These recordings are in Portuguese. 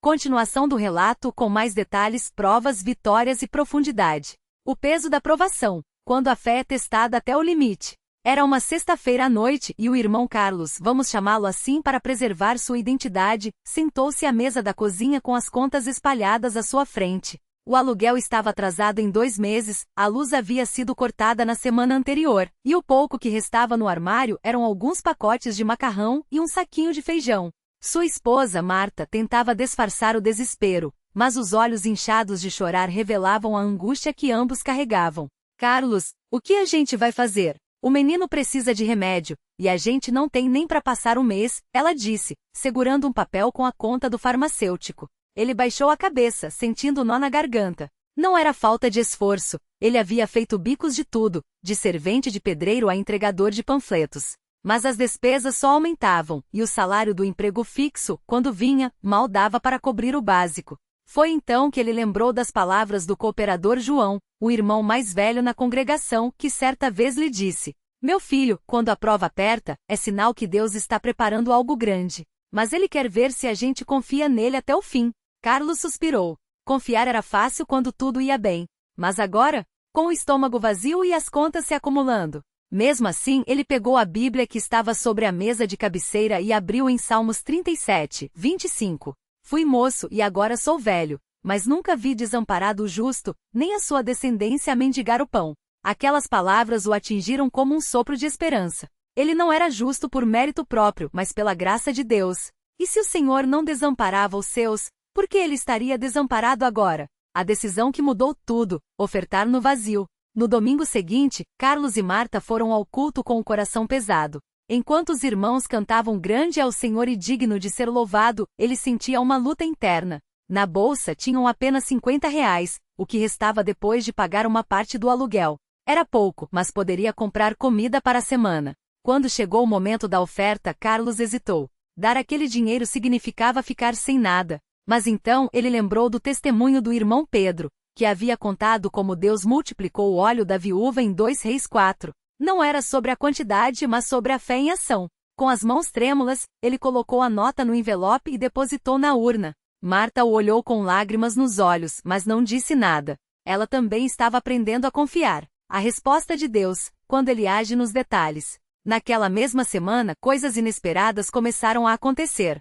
Continuação do relato com mais detalhes, provas, vitórias e profundidade. O peso da provação, quando a fé é testada até o limite. Era uma sexta-feira à noite e o irmão Carlos, vamos chamá-lo assim para preservar sua identidade, sentou-se à mesa da cozinha com as contas espalhadas à sua frente. O aluguel estava atrasado em 2 meses, a luz havia sido cortada na semana anterior, e o pouco que restava no armário eram alguns pacotes de macarrão e um saquinho de feijão. Sua esposa, Marta, tentava disfarçar o desespero, mas os olhos inchados de chorar revelavam a angústia que ambos carregavam. Carlos, o que a gente vai fazer? O menino precisa de remédio, e a gente não tem nem para passar o mês, ela disse, segurando um papel com a conta do farmacêutico. Ele baixou a cabeça, sentindo nó na garganta. Não era falta de esforço, ele havia feito bicos de tudo, de servente de pedreiro a entregador de panfletos. Mas as despesas só aumentavam, e o salário do emprego fixo, quando vinha, mal dava para cobrir o básico. Foi então que ele lembrou das palavras do cooperador João, o irmão mais velho na congregação, que certa vez lhe disse: "Meu filho, quando a prova aperta, é sinal que Deus está preparando algo grande. Mas ele quer ver se a gente confia nele até o fim." Carlos suspirou. Confiar era fácil quando tudo ia bem. Mas agora, com o estômago vazio e as contas se acumulando. Mesmo assim, ele pegou a Bíblia que estava sobre a mesa de cabeceira e abriu em Salmos 37, 25. "Fui moço e agora sou velho, mas nunca vi desamparado o justo, nem a sua descendência a mendigar o pão." Aquelas palavras o atingiram como um sopro de esperança. Ele não era justo por mérito próprio, mas pela graça de Deus. E se o Senhor não desamparava os seus, por que ele estaria desamparado agora? A decisão que mudou tudo, ofertar no vazio. No domingo seguinte, Carlos e Marta foram ao culto com o coração pesado. Enquanto os irmãos cantavam "Grande é o Senhor e digno de ser louvado", ele sentia uma luta interna. Na bolsa tinham apenas R$ 50, o que restava depois de pagar uma parte do aluguel. Era pouco, mas poderia comprar comida para a semana. Quando chegou o momento da oferta, Carlos hesitou. Dar aquele dinheiro significava ficar sem nada. Mas então ele lembrou do testemunho do irmão Pedro, que havia contado como Deus multiplicou o óleo da viúva em 2 Reis 4. Não era sobre a quantidade, mas sobre a fé em ação. Com as mãos trêmulas, ele colocou a nota no envelope e depositou na urna. Marta o olhou com lágrimas nos olhos, mas não disse nada. Ela também estava aprendendo a confiar. A resposta de Deus, quando ele age nos detalhes. Naquela mesma semana, coisas inesperadas começaram a acontecer.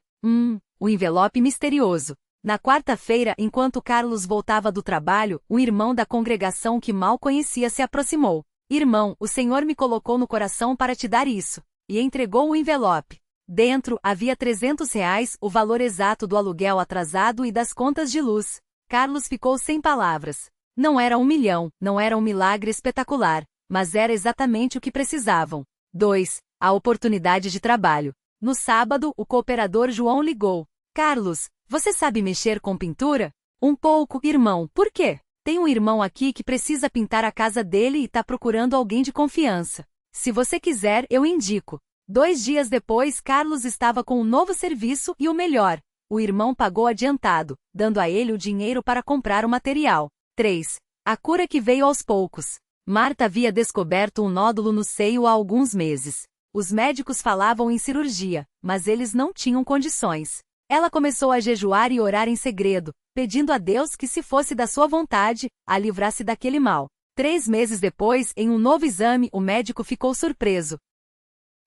O envelope misterioso. Na quarta-feira, enquanto Carlos voltava do trabalho, um irmão da congregação que mal conhecia se aproximou. "Irmão, o Senhor me colocou no coração para te dar isso." E entregou o envelope. Dentro, havia R$ 300, o valor exato do aluguel atrasado e das contas de luz. Carlos ficou sem palavras. Não era 1 milhão, não era um milagre espetacular, mas era exatamente o que precisavam. 2. A oportunidade de trabalho. No sábado, o cooperador João ligou. "Carlos, você sabe mexer com pintura?" "Um pouco, irmão. Por quê?" "Tem um irmão aqui que precisa pintar a casa dele e está procurando alguém de confiança. Se você quiser, eu indico." 2 dias depois, Carlos estava com um novo serviço e o melhor. O irmão pagou adiantado, dando a ele o dinheiro para comprar o material. 3. A cura que veio aos poucos. Marta havia descoberto um nódulo no seio há alguns meses. Os médicos falavam em cirurgia, mas eles não tinham condições. Ela começou a jejuar e orar em segredo, pedindo a Deus que, se fosse da sua vontade, a livrasse daquele mal. 3 meses depois, em um novo exame, o médico ficou surpreso.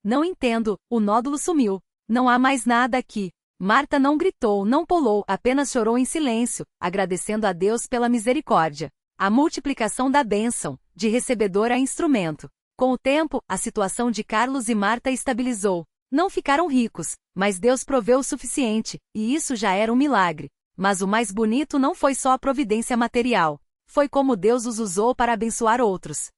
"Não entendo, o nódulo sumiu. Não há mais nada aqui." Marta não gritou, não pulou, apenas chorou em silêncio, agradecendo a Deus pela misericórdia. A multiplicação da bênção, de recebedor a instrumento. Com o tempo, a situação de Carlos e Marta estabilizou. Não ficaram ricos, mas Deus proveu o suficiente, e isso já era um milagre. Mas o mais bonito não foi só a providência material. Foi como Deus os usou para abençoar outros.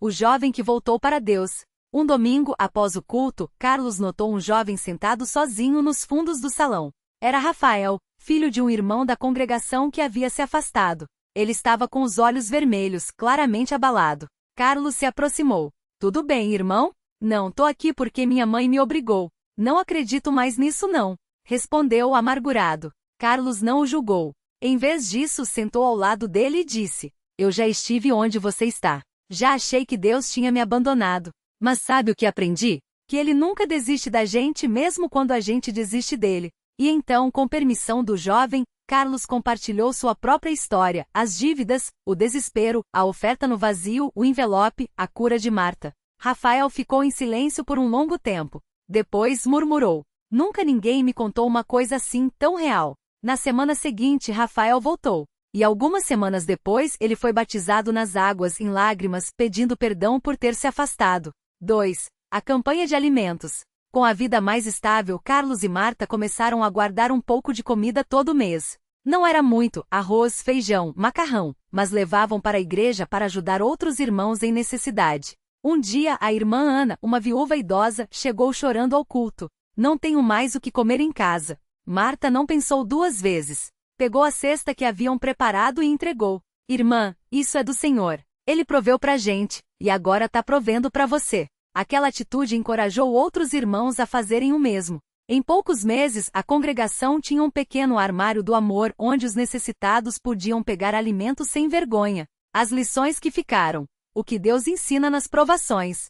O jovem que voltou para Deus. Um domingo, após o culto, Carlos notou um jovem sentado sozinho nos fundos do salão. Era Rafael, filho de um irmão da congregação que havia se afastado. Ele estava com os olhos vermelhos, claramente abalado. Carlos se aproximou. "Tudo bem, irmão?" "Não, tô aqui porque minha mãe me obrigou." "Não acredito mais nisso não," respondeu amargurado. Carlos não o julgou. Em vez disso, sentou ao lado dele e disse: "Eu já estive onde você está. Já achei que Deus tinha me abandonado. Mas sabe o que aprendi? Que Ele nunca desiste da gente mesmo quando a gente desiste dele. E então, com permissão do jovem, Carlos compartilhou sua própria história, as dívidas, o desespero, a oferta no vazio, o envelope, a cura de Marta. Rafael ficou em silêncio por um longo tempo. Depois murmurou: "Nunca ninguém me contou uma coisa assim tão real." Na semana seguinte, Rafael voltou. E algumas semanas depois, ele foi batizado nas águas em lágrimas, pedindo perdão por ter se afastado. 2. A campanha de alimentos. Com a vida mais estável, Carlos e Marta começaram a guardar um pouco de comida todo mês. Não era muito, arroz, feijão, macarrão, mas levavam para a igreja para ajudar outros irmãos em necessidade. Um dia, a irmã Ana, uma viúva idosa, chegou chorando ao culto. "Não tenho mais o que comer em casa." Marta não pensou duas vezes. Pegou a cesta que haviam preparado e entregou. "Irmã, isso é do Senhor. Ele proveu pra gente, e agora tá provendo pra você." Aquela atitude encorajou outros irmãos a fazerem o mesmo. Em poucos meses, a congregação tinha um pequeno armário do amor onde os necessitados podiam pegar alimento sem vergonha. As lições que ficaram. O que Deus ensina nas provações.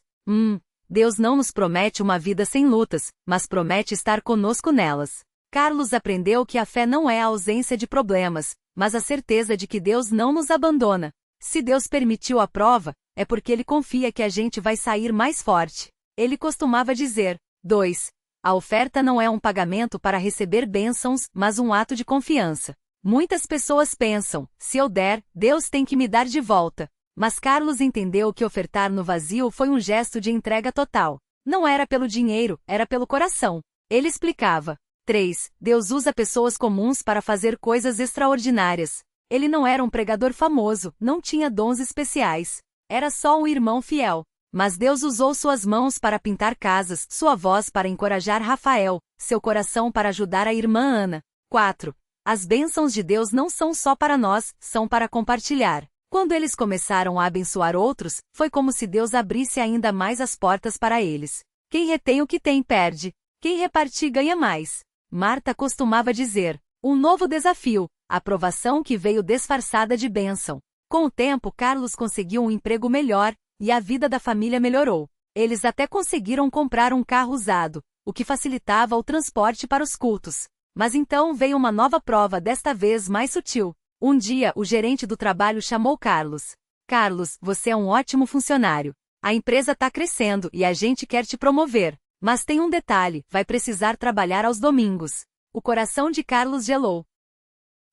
Deus não nos promete uma vida sem lutas, mas promete estar conosco nelas. Carlos aprendeu que a fé não é a ausência de problemas, mas a certeza de que Deus não nos abandona. Se Deus permitiu a prova, é porque Ele confia que a gente vai sair mais forte. Ele costumava dizer: 2. A oferta não é um pagamento para receber bênçãos, mas um ato de confiança. Muitas pessoas pensam: se eu der, Deus tem que me dar de volta. Mas Carlos entendeu que ofertar no vazio foi um gesto de entrega total. Não era pelo dinheiro, era pelo coração. Ele explicava: 3. Deus usa pessoas comuns para fazer coisas extraordinárias. Ele não era um pregador famoso, não tinha dons especiais. Era só um irmão fiel. Mas Deus usou suas mãos para pintar casas, sua voz para encorajar Rafael, seu coração para ajudar a irmã Ana. 4. As bênçãos de Deus não são só para nós, são para compartilhar. Quando eles começaram a abençoar outros, foi como se Deus abrisse ainda mais as portas para eles. Quem retém o que tem perde. Quem repartir ganha mais. Marta costumava dizer: um novo desafio, a provação que veio disfarçada de bênção. Com o tempo, Carlos conseguiu um emprego melhor, e a vida da família melhorou. Eles até conseguiram comprar um carro usado, o que facilitava o transporte para os cultos. Mas então veio uma nova prova, desta vez mais sutil. Um dia, o gerente do trabalho chamou Carlos. "Carlos, você é um ótimo funcionário. A empresa está crescendo e a gente quer te promover. Mas tem um detalhe, vai precisar trabalhar aos domingos." O coração de Carlos gelou.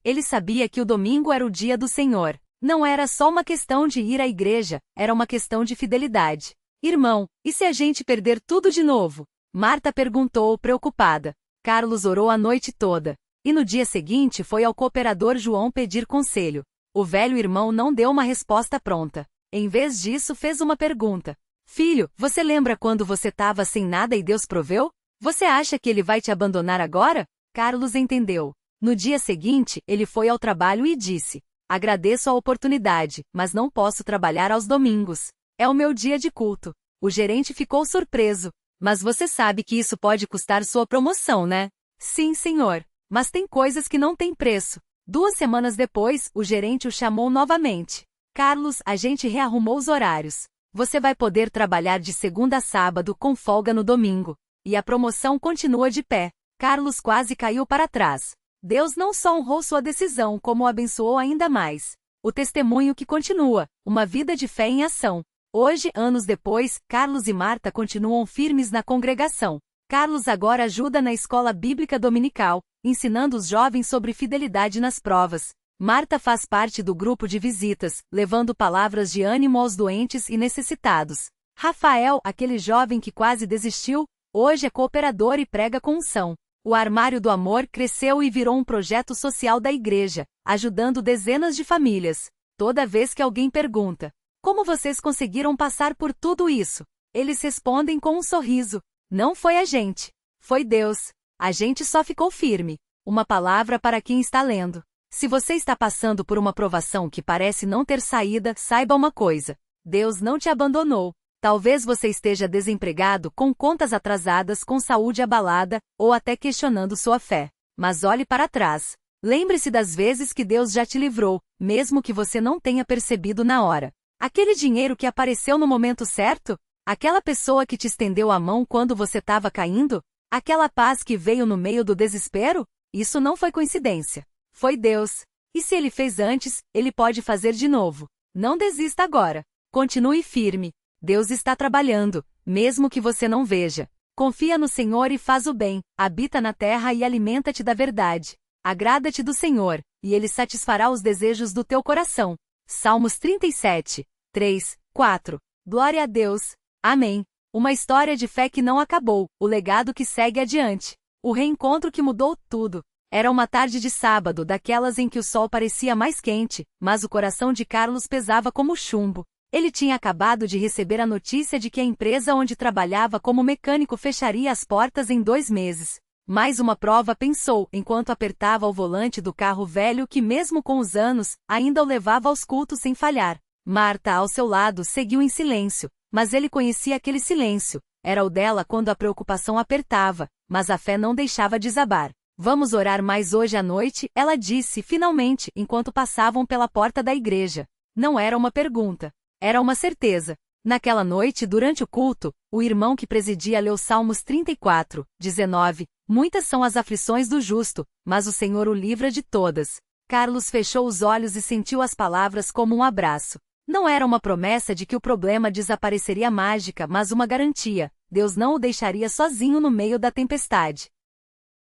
Ele sabia que o domingo era o dia do Senhor. Não era só uma questão de ir à igreja, era uma questão de fidelidade. "Irmão, e se a gente perder tudo de novo?" Marta perguntou, preocupada. Carlos orou a noite toda. E no dia seguinte foi ao cooperador João pedir conselho. O velho irmão não deu uma resposta pronta. Em vez disso, fez uma pergunta. "Filho, você lembra quando você estava sem nada e Deus proveu? Você acha que Ele vai te abandonar agora?" Carlos entendeu. No dia seguinte, ele foi ao trabalho e disse: "Agradeço a oportunidade, mas não posso trabalhar aos domingos. É o meu dia de culto." O gerente ficou surpreso. "Mas você sabe que isso pode custar sua promoção, né?" "Sim, senhor. Mas tem coisas que não têm preço." 2 semanas depois, o gerente o chamou novamente. "Carlos, a gente rearrumou os horários. Você vai poder trabalhar de segunda a sábado com folga no domingo. E a promoção continua de pé." Carlos quase caiu para trás. Deus não só honrou sua decisão, como o abençoou ainda mais. O testemunho que continua, uma vida de fé em ação. Hoje, anos depois, Carlos e Marta continuam firmes na congregação. Carlos agora ajuda na escola bíblica dominical, ensinando os jovens sobre fidelidade nas provas. Marta faz parte do grupo de visitas, levando palavras de ânimo aos doentes e necessitados. Rafael, aquele jovem que quase desistiu, hoje é cooperador e prega com unção. O Armário do Amor cresceu e virou um projeto social da igreja, ajudando dezenas de famílias. Toda vez que alguém pergunta: "Como vocês conseguiram passar por tudo isso?" eles respondem com um sorriso: "Não foi a gente. Foi Deus. A gente só ficou firme." Uma palavra para quem está lendo. Se você está passando por uma provação que parece não ter saída, saiba uma coisa: Deus não te abandonou. Talvez você esteja desempregado, com contas atrasadas, com saúde abalada, ou até questionando sua fé. Mas olhe para trás. Lembre-se das vezes que Deus já te livrou, mesmo que você não tenha percebido na hora. Aquele dinheiro que apareceu no momento certo? Aquela pessoa que te estendeu a mão quando você estava caindo? Aquela paz que veio no meio do desespero? Isso não foi coincidência. Foi Deus. E se ele fez antes, ele pode fazer de novo. Não desista agora. Continue firme. Deus está trabalhando, mesmo que você não veja. Confia no Senhor e faz o bem. Habita na terra e alimenta-te da verdade. Agrada-te do Senhor, e Ele satisfará os desejos do teu coração. Salmos 37, 3, 4. Glória a Deus. Amém. Uma história de fé que não acabou, o legado que segue adiante. O reencontro que mudou tudo. Era uma tarde de sábado, daquelas em que o sol parecia mais quente, mas o coração de Carlos pesava como chumbo. Ele tinha acabado de receber a notícia de que a empresa onde trabalhava como mecânico fecharia as portas em 2 meses. Mais uma prova, pensou, enquanto apertava o volante do carro velho que, mesmo com os anos, ainda o levava aos cultos sem falhar. Marta, ao seu lado, seguiu em silêncio, mas ele conhecia aquele silêncio. Era o dela quando a preocupação apertava, mas a fé não deixava desabar. Vamos orar mais hoje à noite, ela disse, finalmente, enquanto passavam pela porta da igreja. Não era uma pergunta. Era uma certeza. Naquela noite, durante o culto, o irmão que presidia leu Salmos 34, 19. Muitas são as aflições do justo, mas o Senhor o livra de todas. Carlos fechou os olhos e sentiu as palavras como um abraço. Não era uma promessa de que o problema desapareceria mágica, mas uma garantia. Deus não o deixaria sozinho no meio da tempestade.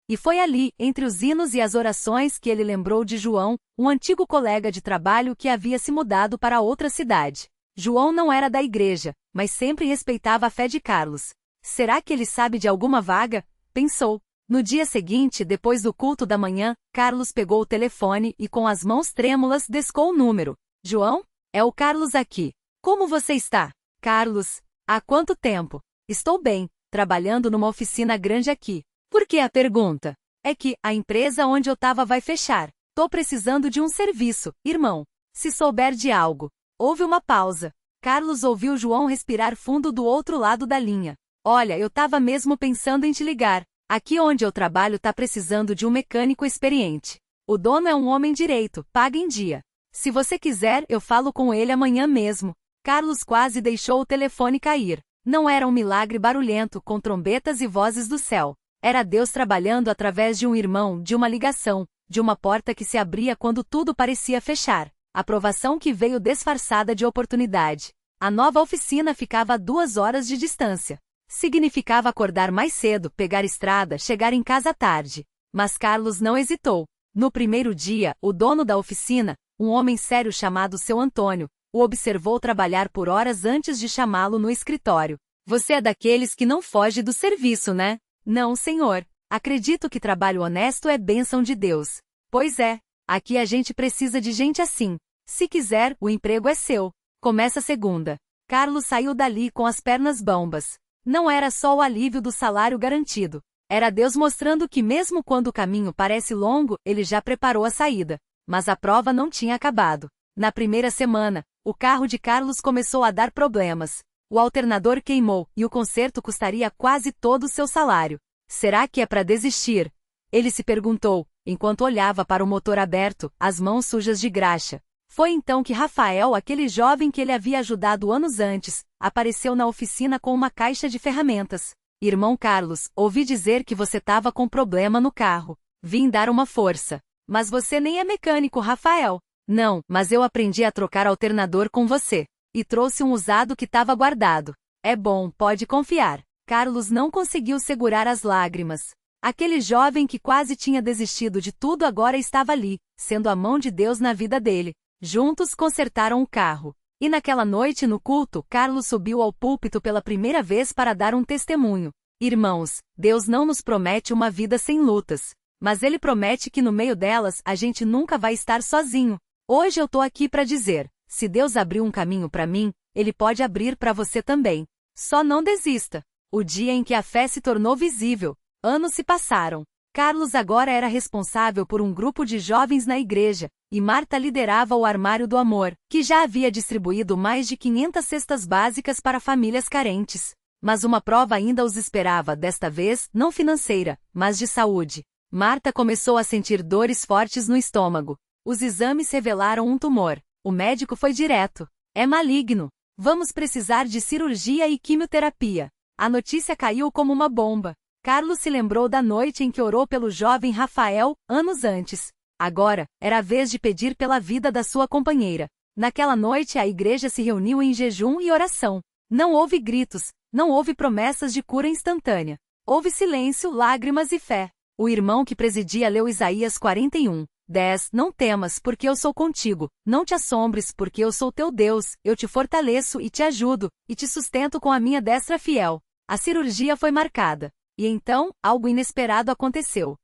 E foi ali, entre os hinos e as orações, que ele lembrou de João, um antigo colega de trabalho que havia se mudado para outra cidade. João não era da igreja, mas sempre respeitava a fé de Carlos. Será que ele sabe de alguma vaga? Pensou. No dia seguinte, depois do culto da manhã, Carlos pegou o telefone e, com as mãos trêmulas, descou o número. João? É o Carlos aqui. Como você está? Carlos. Há quanto tempo? Estou bem, trabalhando numa oficina grande aqui. Por que a pergunta? É que a empresa onde eu estava vai fechar. Tô precisando de um serviço, irmão. Se souber de algo. Houve uma pausa. Carlos ouviu João respirar fundo do outro lado da linha. Olha, eu estava mesmo pensando em te ligar. Aqui onde eu trabalho tá precisando de um mecânico experiente. O dono é um homem direito, paga em dia. Se você quiser, eu falo com ele amanhã mesmo. Carlos quase deixou o telefone cair. Não era um milagre barulhento com trombetas e vozes do céu. Era Deus trabalhando através de um irmão, de uma ligação, de uma porta que se abria quando tudo parecia fechar. Aprovação que veio disfarçada de oportunidade. A nova oficina ficava a 2 horas de distância. Significava acordar mais cedo, pegar estrada, chegar em casa tarde. Mas Carlos não hesitou. No primeiro dia, o dono da oficina, um homem sério chamado seu Antônio, o observou trabalhar por horas antes de chamá-lo no escritório. Você é daqueles que não foge do serviço, né? Não, senhor. Acredito que trabalho honesto é bênção de Deus. Pois é. Aqui a gente precisa de gente assim. Se quiser, o emprego é seu. Começa segunda. Carlos saiu dali com as pernas bambas. Não era só o alívio do salário garantido. Era Deus mostrando que mesmo quando o caminho parece longo, ele já preparou a saída. Mas a prova não tinha acabado. Na primeira semana, o carro de Carlos começou a dar problemas. O alternador queimou, e o conserto custaria quase todo o seu salário. Será que é para desistir? Ele se perguntou, enquanto olhava para o motor aberto, as mãos sujas de graxa. Foi então que Rafael, aquele jovem que ele havia ajudado anos antes, apareceu na oficina com uma caixa de ferramentas. Irmão Carlos, ouvi dizer que você estava com problema no carro. Vim dar uma força. Mas você nem é mecânico, Rafael. Não, mas eu aprendi a trocar alternador com você. E trouxe um usado que estava guardado. É bom, pode confiar. Carlos não conseguiu segurar as lágrimas. Aquele jovem que quase tinha desistido de tudo agora estava ali, sendo a mão de Deus na vida dele. Juntos consertaram o carro. E naquela noite no culto, Carlos subiu ao púlpito pela primeira vez para dar um testemunho. Irmãos, Deus não nos promete uma vida sem lutas. Mas Ele promete que no meio delas a gente nunca vai estar sozinho. Hoje eu tô aqui para dizer, se Deus abriu um caminho para mim, Ele pode abrir para você também. Só não desista. O dia em que a fé se tornou visível. Anos se passaram. Carlos agora era responsável por um grupo de jovens na igreja, e Marta liderava o Armário do Amor, que já havia distribuído mais de 500 cestas básicas para famílias carentes. Mas uma prova ainda os esperava, desta vez, não financeira, mas de saúde. Marta começou a sentir dores fortes no estômago. Os exames revelaram um tumor. O médico foi direto. É maligno. Vamos precisar de cirurgia e quimioterapia. A notícia caiu como uma bomba. Carlos se lembrou da noite em que orou pelo jovem Rafael, anos antes. Agora, era a vez de pedir pela vida da sua companheira. Naquela noite a igreja se reuniu em jejum e oração. Não houve gritos, não houve promessas de cura instantânea. Houve silêncio, lágrimas e fé. O irmão que presidia leu Isaías 41:10. Não temas, porque eu sou contigo. Não te assombres, porque eu sou teu Deus. Eu te fortaleço e te ajudo, e te sustento com a minha destra fiel. A cirurgia foi marcada. E então, algo inesperado aconteceu.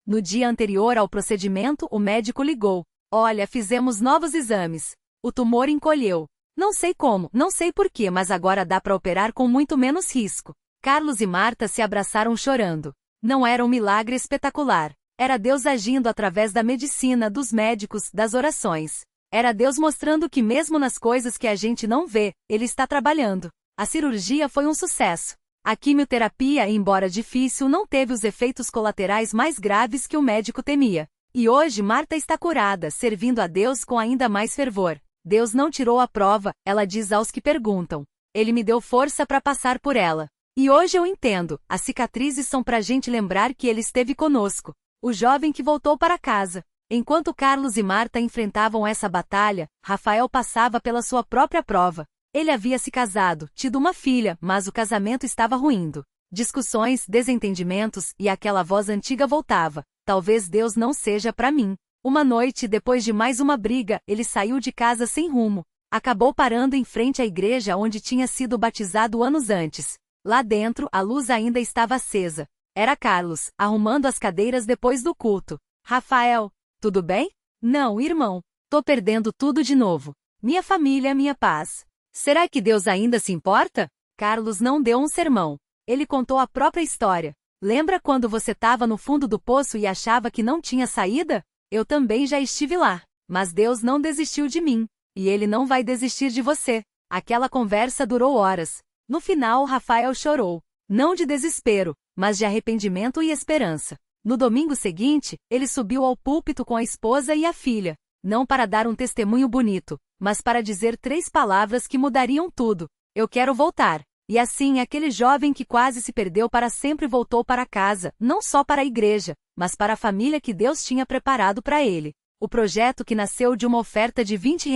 No dia anterior ao procedimento, o médico ligou. Olha, fizemos novos exames. O tumor encolheu. Não sei como, não sei porquê, mas agora dá para operar com muito menos risco. Carlos e Marta se abraçaram chorando. Não era um milagre espetacular. Era Deus agindo através da medicina, dos médicos, das orações. Era Deus mostrando que mesmo nas coisas que a gente não vê, Ele está trabalhando. A cirurgia foi um sucesso. A quimioterapia, embora difícil, não teve os efeitos colaterais mais graves que o médico temia. E hoje Marta está curada, servindo a Deus com ainda mais fervor. Deus não tirou a prova, ela diz aos que perguntam. Ele me deu força para passar por ela. E hoje eu entendo, as cicatrizes são para a gente lembrar que Ele esteve conosco. O jovem que voltou para casa. Enquanto Carlos e Marta enfrentavam essa batalha, Rafael passava pela sua própria prova. Ele havia se casado, tido uma filha, mas o casamento estava ruindo. Discussões, desentendimentos, e aquela voz antiga voltava. Talvez Deus não seja para mim. Uma noite, depois de mais uma briga, ele saiu de casa sem rumo. Acabou parando em frente à igreja onde tinha sido batizado anos antes. Lá dentro, a luz ainda estava acesa. Era Carlos, arrumando as cadeiras depois do culto. Rafael, tudo bem? Não, irmão. Tô perdendo tudo de novo. Minha família, minha paz. Será que Deus ainda se importa? Carlos não deu um sermão. Ele contou a própria história. Lembra quando você estava no fundo do poço e achava que não tinha saída? Eu também já estive lá. Mas Deus não desistiu de mim. E Ele não vai desistir de você. Aquela conversa durou horas. No final, Rafael chorou. Não de desespero, mas de arrependimento e esperança. No domingo seguinte, ele subiu ao púlpito com a esposa e a filha. Não para dar um testemunho bonito, mas para dizer 3 palavras que mudariam tudo. Eu quero voltar. E assim, aquele jovem que quase se perdeu para sempre voltou para casa, não só para a igreja, mas para a família que Deus tinha preparado para ele. O projeto que nasceu de uma oferta de R$ 20,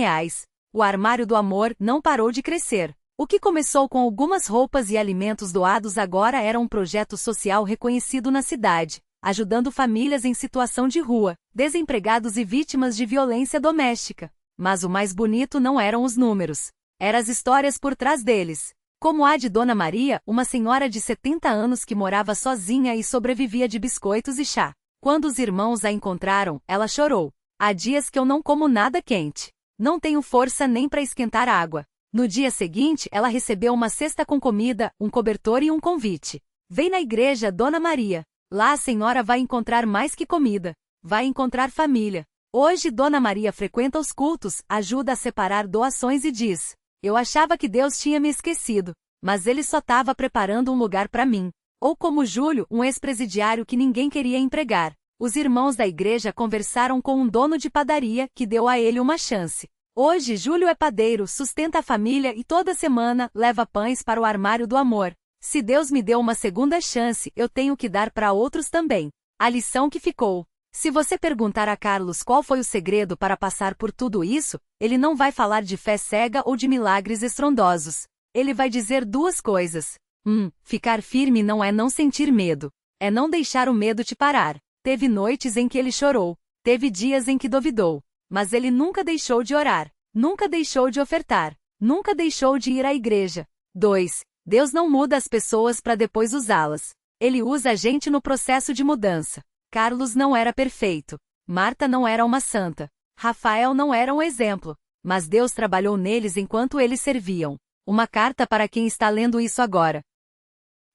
o Armário do Amor, não parou de crescer. O que começou com algumas roupas e alimentos doados agora era um projeto social reconhecido na cidade, ajudando famílias em situação de rua, desempregados e vítimas de violência doméstica. Mas o mais bonito não eram os números. Eram as histórias por trás deles. Como a de Dona Maria, uma senhora de 70 anos que morava sozinha e sobrevivia de biscoitos e chá. Quando os irmãos a encontraram, ela chorou. Há dias que eu não como nada quente. Não tenho força nem para esquentar água. No dia seguinte, ela recebeu uma cesta com comida, um cobertor e um convite. Vem na igreja, Dona Maria. Lá a senhora vai encontrar mais que comida. Vai encontrar família. Hoje Dona Maria frequenta os cultos, ajuda a separar doações e diz: eu achava que Deus tinha me esquecido, mas Ele só estava preparando um lugar para mim. Ou como Júlio, um ex-presidiário que ninguém queria empregar. Os irmãos da igreja conversaram com um dono de padaria que deu a ele uma chance. Hoje Júlio é padeiro, sustenta a família e toda semana leva pães para o Armário do Amor. Se Deus me deu uma segunda chance, eu tenho que dar para outros também. A lição que ficou. Se você perguntar a Carlos qual foi o segredo para passar por tudo isso, ele não vai falar de fé cega ou de milagres estrondosos. Ele vai dizer 2 coisas. Ficar firme não é não sentir medo. É não deixar o medo te parar. Teve noites em que ele chorou. Teve dias em que duvidou. Mas ele nunca deixou de orar. Nunca deixou de ofertar. Nunca deixou de ir à igreja. 2. Deus não muda as pessoas para depois usá-las. Ele usa a gente no processo de mudança. Carlos não era perfeito. Marta não era uma santa. Rafael não era um exemplo. Mas Deus trabalhou neles enquanto eles serviam. Uma carta para quem está lendo isso agora.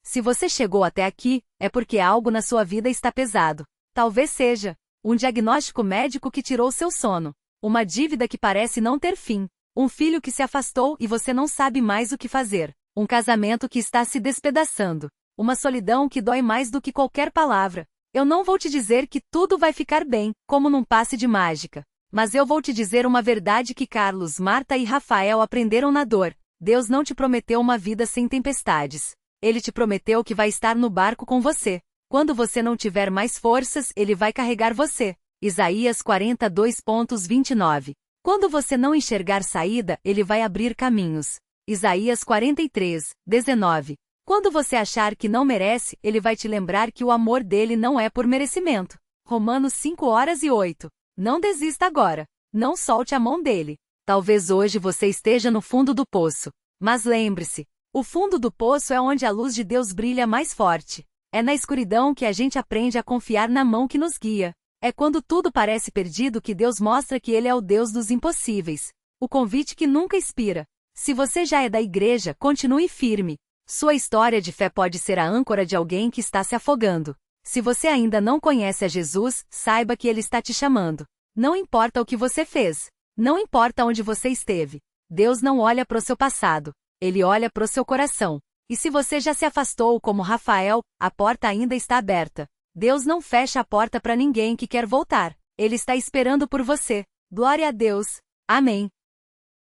Se você chegou até aqui, é porque algo na sua vida está pesado. Talvez seja um diagnóstico médico que tirou seu sono. Uma dívida que parece não ter fim. Um filho que se afastou e você não sabe mais o que fazer. Um casamento que está se despedaçando. Uma solidão que dói mais do que qualquer palavra. Eu não vou te dizer que tudo vai ficar bem, como num passe de mágica. Mas eu vou te dizer uma verdade que Carlos, Marta e Rafael aprenderam na dor. Deus não te prometeu uma vida sem tempestades. Ele te prometeu que vai estar no barco com você. Quando você não tiver mais forças, ele vai carregar você. Isaías 42:29. Quando você não enxergar saída, ele vai abrir caminhos. Isaías 43:19. Quando você achar que não merece, ele vai te lembrar que o amor dele não é por merecimento. Romanos 5:8. Não desista agora. Não solte a mão dele. Talvez hoje você esteja no fundo do poço. Mas lembre-se, o fundo do poço é onde a luz de Deus brilha mais forte. É na escuridão que a gente aprende a confiar na mão que nos guia. É quando tudo parece perdido que Deus mostra que Ele é o Deus dos impossíveis. O convite que nunca expira. Se você já é da igreja, continue firme. Sua história de fé pode ser a âncora de alguém que está se afogando. Se você ainda não conhece a Jesus, saiba que Ele está te chamando. Não importa o que você fez. Não importa onde você esteve. Deus não olha para o seu passado. Ele olha para o seu coração. E se você já se afastou como Rafael, a porta ainda está aberta. Deus não fecha a porta para ninguém que quer voltar. Ele está esperando por você. Glória a Deus. Amém.